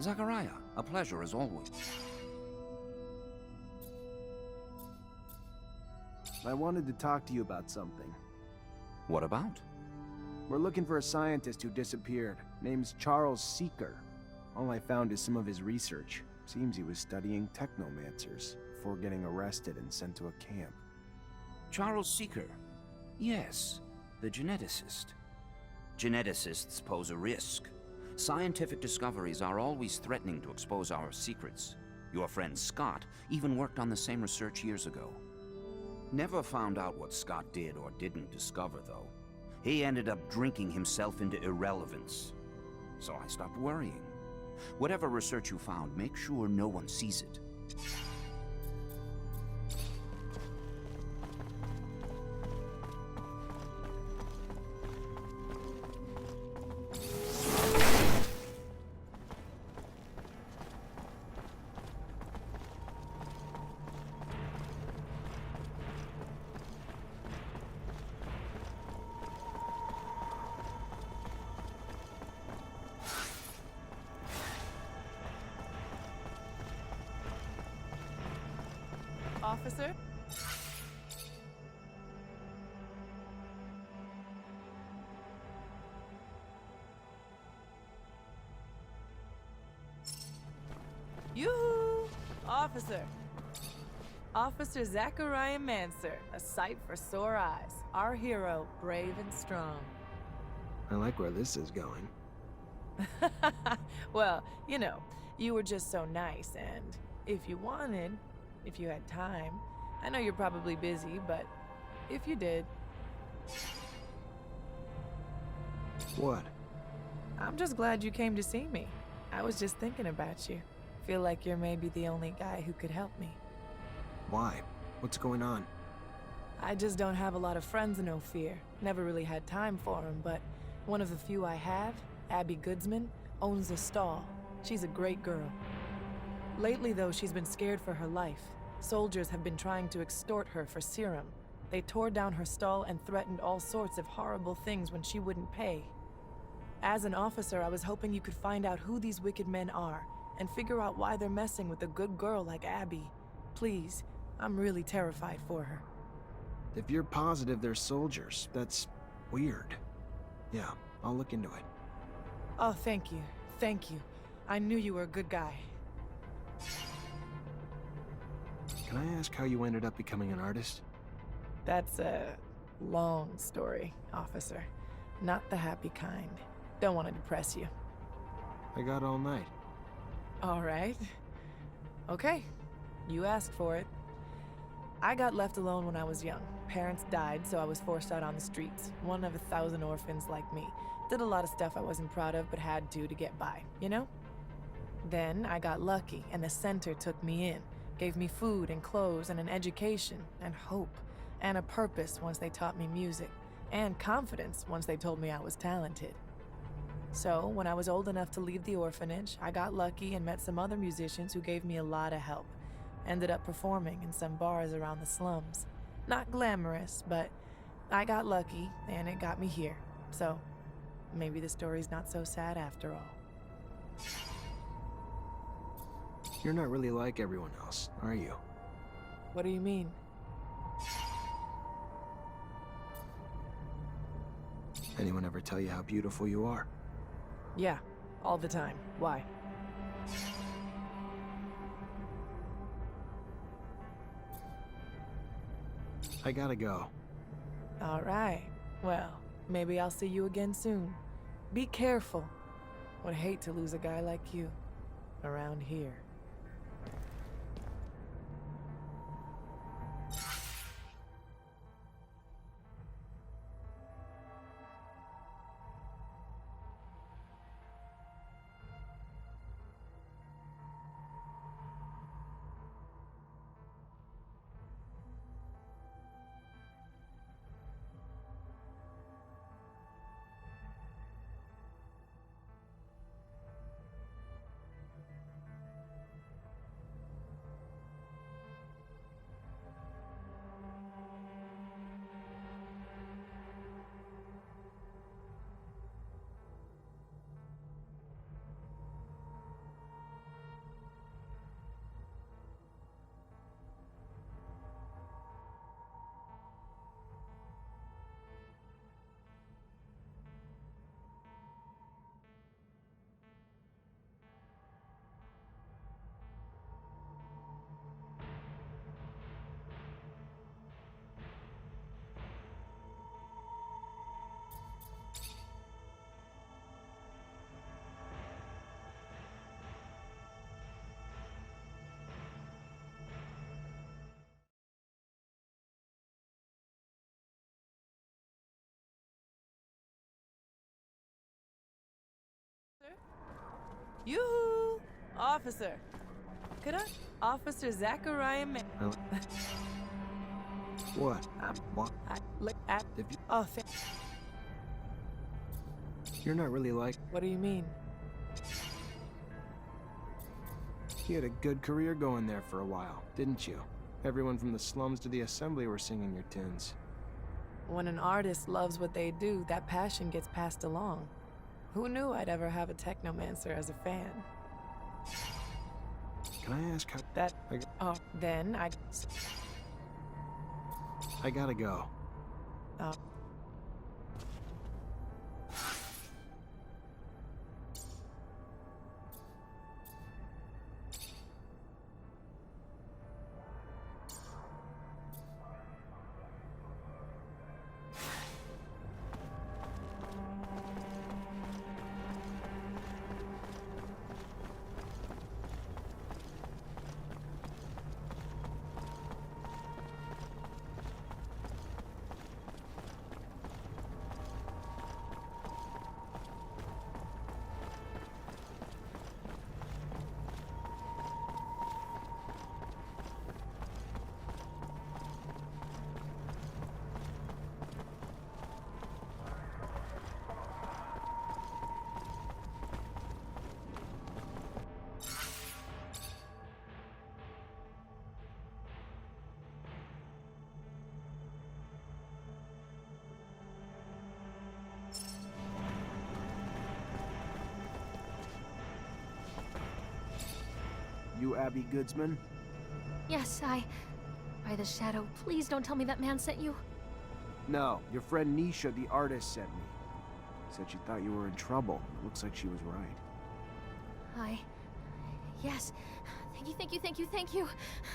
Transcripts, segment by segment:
Zachariah, a pleasure as always. I wanted to talk to you about something. What about? We're looking for a scientist who disappeared. Name's Charles Seeker. All I found is some of his research. Seems he was studying Technomancers before getting arrested and sent to a camp. Charles Seeker. Yes, the geneticist. Geneticists pose a risk. Scientific discoveries are always threatening to expose our secrets. Your friend Scott even worked on the same research years ago. Never found out what Scott did or didn't discover, though. He ended up drinking himself into irrelevance. So I stopped worrying. Whatever research you found, make sure no one sees it. Officer? Yoo-hoo! Officer. Officer Zachariah Mancer, a sight for sore eyes. Our hero, brave and strong. I like where this is going. Well, you know, you were just so nice, and if you wanted, if you had time, I know you're probably busy, but if you did... What? I'm just glad you came to see me. I was just thinking about you. Feel like you're maybe the only guy who could help me. Why? What's going on? I just don't have a lot of friends in Ophir. Never really had time for them, but one of the few I have, Abby Goodsman, owns a stall. She's a great girl. Lately, though, she's been scared for her life. Soldiers have been trying to extort her for serum. They tore down her stall and threatened all sorts of horrible things when she wouldn't pay. As an officer, I was hoping you could find out who these wicked men are and figure out why they're messing with a good girl like Abby. Please, I'm really terrified for her. If you're positive they're soldiers, that's weird. Yeah, I'll look into it. Oh, thank you. Thank you. I knew you were a good guy. Can I ask how you ended up becoming an artist? That's a long story, officer. Not the happy kind. Don't want to depress you. I got all night. All right. Okay. You asked for it. I got left alone when I was young. Parents died, so I was forced out on the streets. One of 1,000 orphans like me. Did a lot of stuff I wasn't proud of, but had to get by, you know? Then I got lucky, and the center took me in. Gave me food and clothes and an education and hope. And a purpose once they taught me music. And confidence once they told me I was talented. So, when I was old enough to leave the orphanage, I got lucky and met some other musicians who gave me a lot of help. Ended up performing in some bars around the slums. Not glamorous, but I got lucky and it got me here. So, maybe the story's not so sad after all. You're not really like everyone else, are you? What do you mean? Anyone ever tell you how beautiful you are? Yeah, all the time. Why? I gotta go. All right. Well, maybe I'll see you again soon. Be careful. Would hate to lose a guy like you around here. Yoo-hoo! Officer. Could I? Officer Zachariah What? What? If you, Oh, you're not really like... what do you mean? You had a good career going there for a while, didn't you? Everyone from the slums to the assembly were singing your tunes. When an artist loves what they do, that passion gets passed along. Who knew I'd ever have a Technomancer as a fan? Can I ask how... Then I gotta go. Oh. You Abby Goodsman? Yes, By the shadow, please don't tell me that man sent you. No, your friend Nisha, the artist, sent me. Said she thought you were in trouble. Looks like she was right. Yes. Thank you.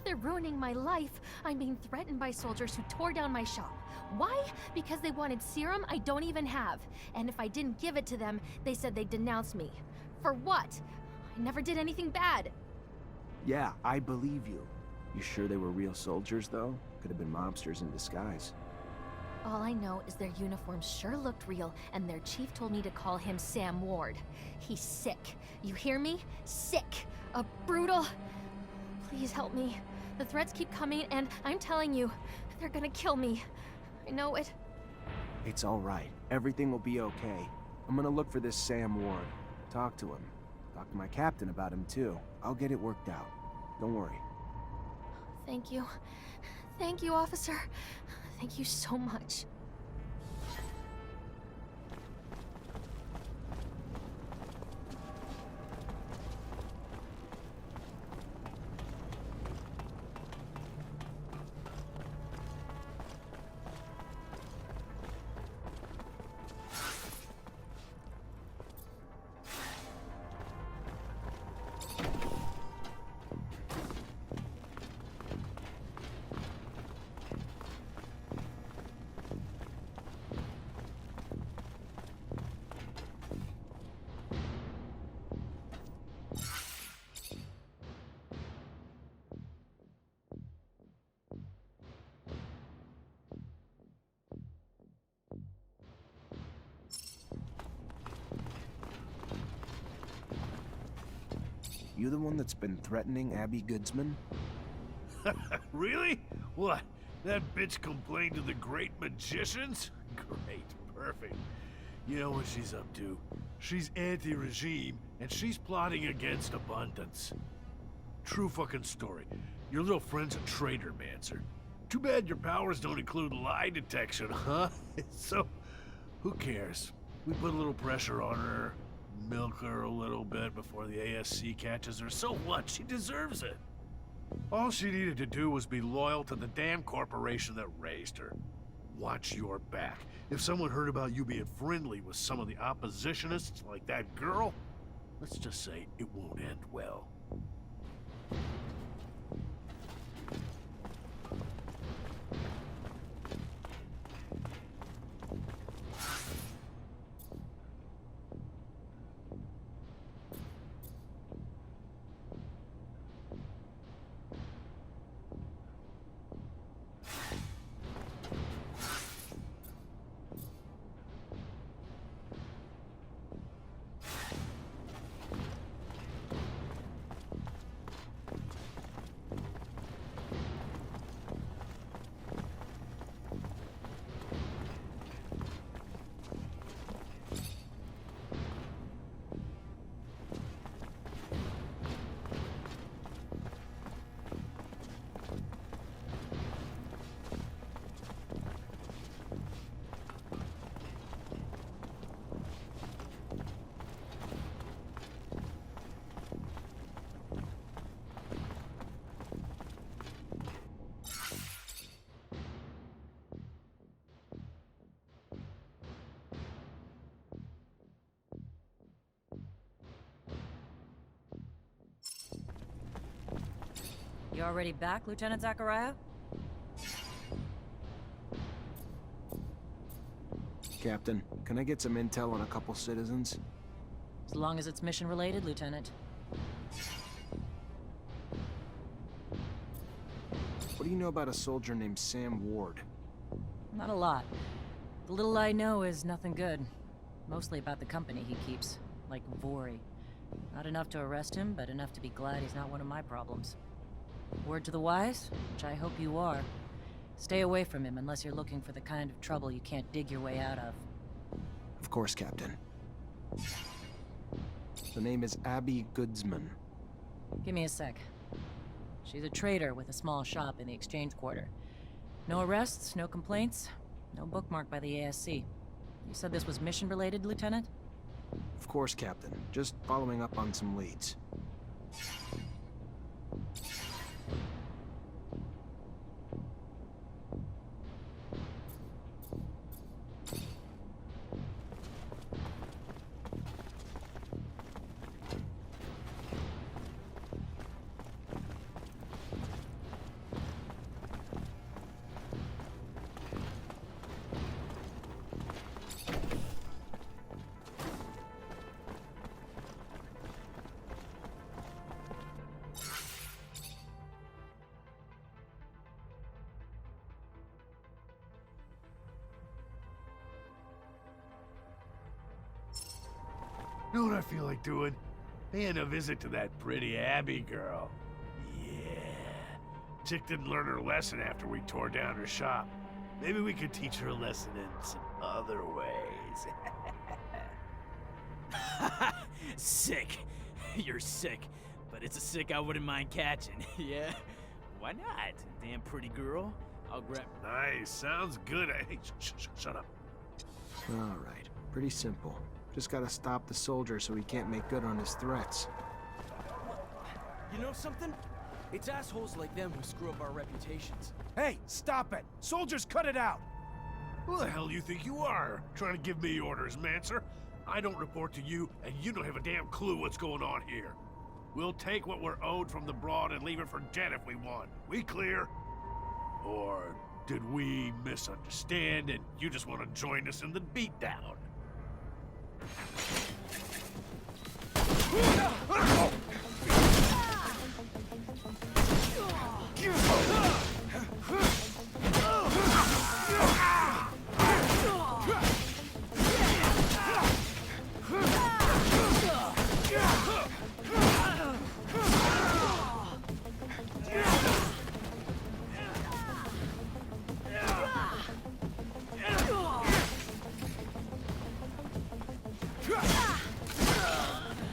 They're ruining my life. I'm being threatened by soldiers who tore down my shop. Why? Because they wanted serum I don't even have. And if I didn't give it to them, they said they'd denounce me. For what? I never did anything bad. Yeah, I believe you. You sure they were real soldiers, though? Could have been mobsters in disguise. All I know is their uniforms sure looked real, and their chief told me to call him Sam Ward. He's sick. You hear me? Sick. A brutal... Please help me. The threats keep coming, and I'm telling you, they're gonna kill me. I know it. It's all right. Everything will be okay. I'm gonna look for this Sam Ward. Talk to him. Talk to my captain about him, too. I'll get it worked out. Don't worry. Thank you. Thank you, officer. Thank you so much. You the one that's been threatening Abby Goodsman? Really? What? That bitch complained to the great magicians? Great, perfect. You know what she's up to. She's anti-regime, and she's plotting against abundance. True fucking story. Your little friend's a traitor, Mancer. Too bad your powers don't include lie detection, huh? So, who cares? We put a little pressure on her, milk her a little bit before the ASC catches her. So what? She deserves it. All she needed to do was be loyal to the damn corporation that raised her. Watch your back. If someone heard about you being friendly with some of the oppositionists like that girl, let's just say it won't end well. already back, Lieutenant Zachariah? Captain, can I get some intel on a couple citizens? As long as it's mission-related, Lieutenant. What do you know about a soldier named Sam Ward? Not a lot. The little I know is nothing good. Mostly about the company he keeps, like Vori. Not enough to arrest him, but enough to be glad he's not one of my problems. Word to the wise, which I hope you are. Stay away from him unless you're looking for the kind of trouble you can't dig your way out of. Of course, Captain. The name is Abby Goodsman. Give me a sec. She's a trader with a small shop in the Exchange Quarter. No arrests, no complaints, no bookmark by the ASC. You said this was mission-related, Lieutenant? Of course, Captain. Just following up on some leads. You know what I feel like doing? Paying a visit to that pretty Abby girl. Yeah. Chick didn't learn her lesson after we tore down her shop. Maybe we could teach her a lesson in some other ways. Sick. You're sick. But it's a sick I wouldn't mind catching, yeah? Why not? Damn pretty girl. I'll grab... Nice. Sounds good. Hey, shut up. All right. Pretty simple. Just gotta stop the soldier so he can't make good on his threats. You know something? It's assholes like them who screw up our reputations. Hey, stop it! Soldiers, cut it out! Who the hell do you think you are? Trying to give me orders, Mancer? I don't report to you, and you don't have a damn clue what's going on here. We'll take what we're owed from the Broad and leave it for Jet if we want. We clear? Or did we misunderstand and you just want to join us in the beatdown?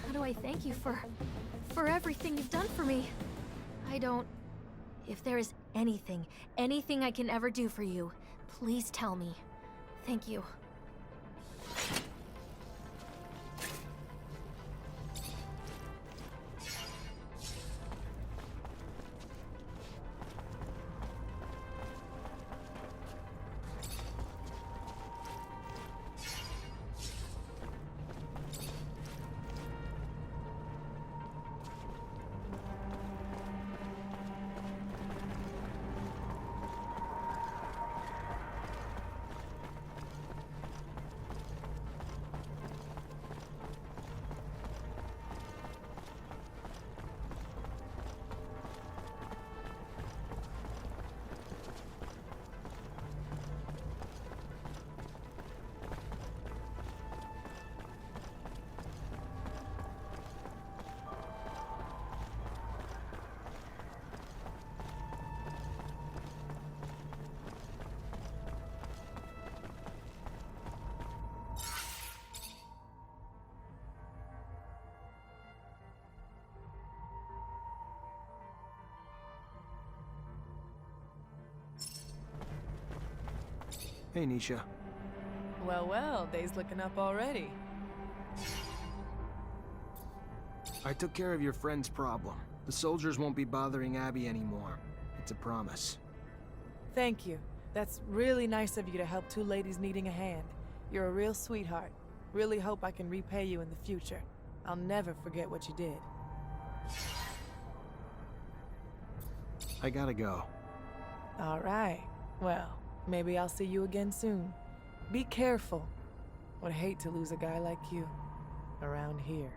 How do I thank you for everything you've done for me? I don't... If there is anything I can ever do for you, please tell me. Thank you. Hey, Nisha. Well, well, day's looking up already. I took care of your friend's problem. The soldiers won't be bothering Abby anymore. It's a promise. Thank you. That's really nice of you to help two ladies needing a hand. You're a real sweetheart. Really hope I can repay you in the future. I'll never forget what you did. I gotta go. All right. Well, maybe I'll see you again soon. Be careful. Would hate to lose a guy like you around here.